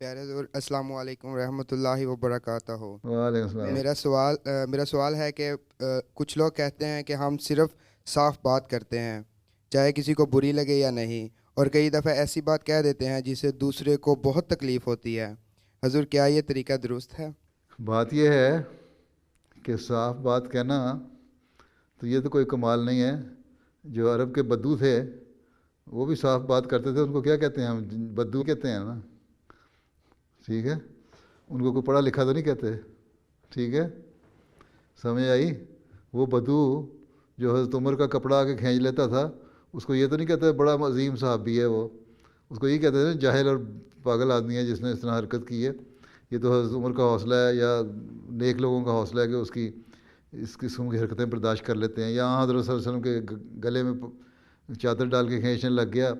پیارے حضور السلام علیکم ورحمۃ اللہ وبرکاتہ۔ وعلیکم السلام۔ میرا سوال ہے کہ کچھ لوگ کہتے ہیں کہ ہم صرف صاف بات کرتے ہیں چاہے کسی کو بری لگے یا نہیں، اور کئی دفعہ ایسی بات کہہ دیتے ہیں جس سے دوسرے کو بہت تکلیف ہوتی ہے۔ حضور کیا یہ طریقہ درست ہے؟ بات یہ ہے کہ صاف بات کہنا تو یہ تو کوئی کمال نہیں ہے۔ جو عرب کے بدو تھے وہ بھی صاف بات کرتے تھے، ان کو کیا کہتے ہیں؟ ہم بدو کہتے ہیں نا، ٹھیک ہے؟ ان کو کوئی پڑھا لکھا تو نہیں کہتے، ٹھیک ہے؟ سمجھ آئی؟ وہ بدو جو حضرت عمر کا کپڑا آ کے کھینچ لیتا تھا، اس کو یہ تو نہیں کہتے بڑا عظیم صحابی ہے وہ، اس کو یہ کہتے تھے جاہل اور پاگل آدمی ہے جس نے اس طرح حرکت کی ہے۔ یہ تو حضرت عمر کا حوصلہ ہے یا نیک لوگوں کا حوصلہ ہے کہ اس قسم کی حرکتیں برداشت کر لیتے ہیں۔ یہاں حضرت صلی اللہ علیہ وسلم کے گلے میں چادر ڈال کے کھینچنے لگ گیا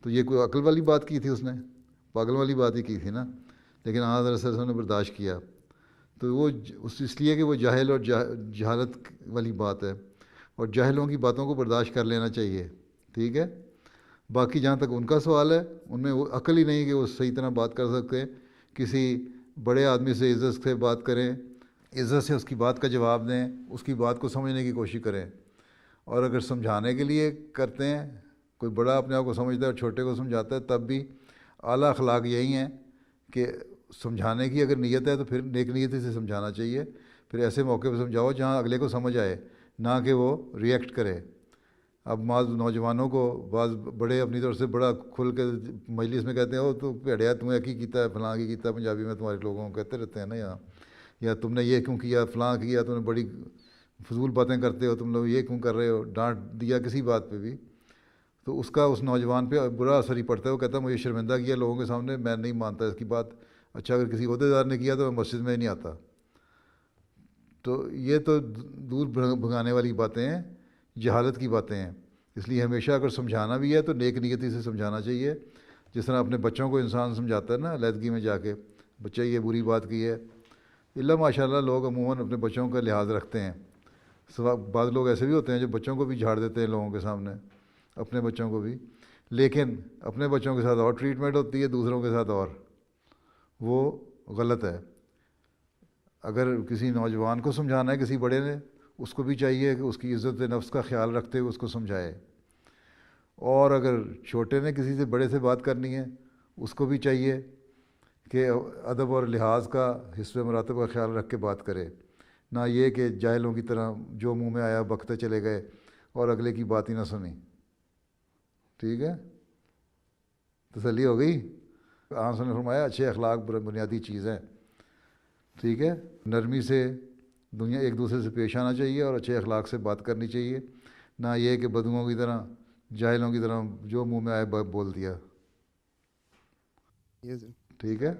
تو یہ کوئی عقل والی بات کی تھی؟ اس نے پاگل والی بات ہی کی تھی نا، لیکن حضرت صلی اللہ علیہ وسلم نے برداشت کیا۔ تو وہ اس لیے کہ وہ جاہل اور جہالت والی بات ہے، اور جاہلوں کی باتوں کو برداشت کر لینا چاہیے، ٹھیک ہے؟ باقی جہاں تک ان کا سوال ہے، ان میں وہ عقل ہی نہیں کہ وہ صحیح طرح بات کر سکتے۔ کسی بڑے آدمی سے عزت سے بات کریں، عزت سے اس کی بات کا جواب دیں، اس کی بات کو سمجھنے کی کوشش کریں، اور اگر سمجھانے کے لیے کرتے ہیں، کوئی بڑا اپنے آپ کو سمجھتا ہے اور چھوٹے کو سمجھاتا ہے، تب بھی اعلیٰ اخلاق یہی ہیں کہ سمجھانے کی اگر نیت ہے تو پھر نیک نیتی سے سمجھانا چاہیے۔ پھر ایسے موقع پہ سمجھاؤ جہاں اگلے کو سمجھ آئے، نہ کہ وہ ریئیکٹ کرے۔ اب بعض نوجوانوں کو بعض بڑے اپنی طرف سے بڑا کھل کے مجلس میں کہتے ہیں، وہ تو بھیڑیا تم نے کی کیتا ہے، فلاں کی کیتا ہے، پنجابی میں تمہارے لوگوں کو کہتے رہتے ہیں نا یہاں، یا تم نے یہ کیوں کیا، فلاں کیا، تم نے بڑی فضول باتیں کرتے ہو، تم لوگ یہ کیوں کر رہے ہو، ڈانٹ دیا کسی بات پہ بھی، تو اس کا اس نوجوان پہ برا اثر ہی پڑتا ہے۔ وہ کہتا ہے مجھے شرمندہ کیا لوگوں کے سامنے، میں نہیں مانتا اس کی بات۔ اچھا اگر کسی عہدے دار نے کیا تو میں مسجد میں ہی نہیں آتا۔ تو یہ تو دور بھگانے والی باتیں ہیں، جہالت کی باتیں ہیں۔ اس لیے ہمیشہ اگر سمجھانا بھی ہے تو نیک نیتی سے سمجھانا چاہیے، جس طرح اپنے بچوں کو انسان سمجھاتا ہے نا علیحدگی میں جا کے، بچہ یہ بری بات کی ہے۔ اللہ ماشاء اللہ لوگ عموماً اپنے بچوں کا لحاظ رکھتے ہیں۔ بعض لوگ ایسے بھی ہوتے ہیں جو بچوں کو بھی جھاڑ دیتے ہیں لوگوں کے سامنے، اپنے بچوں کو بھی، لیکن اپنے بچوں کے ساتھ اور ٹریٹمنٹ ہوتی ہے، دوسروں کے ساتھ اور، وہ غلط ہے۔ اگر کسی نوجوان کو سمجھانا ہے کسی بڑے نے، اس کو بھی چاہیے کہ اس کی عزت نفس کا خیال رکھتے ہوئے اس کو سمجھائے، اور اگر چھوٹے نے کسی سے بڑے سے بات کرنی ہے، اس کو بھی چاہیے کہ ادب اور لحاظ کا حسب مراتب کا خیال رکھ کے بات کرے، نہ یہ کہ جاہلوں کی طرح جو منہ میں آیا بکتے چلے گئے اور اگلے کی بات ہی نہ سنی۔ ٹھیک ہے؟ تسلی ہو گئی؟ آن نے فرمایا اچھے اخلاق بنیادی چیز ہے، ٹھیک ہے؟ نرمی سے دنیا ایک دوسرے سے پیش آنا چاہیے اور اچھے اخلاق سے بات کرنی چاہیے، نہ یہ کہ بدوؤں کی طرح جاہلوں کی طرح جو منہ میں آئے بول دیا۔ ٹھیک ہے؟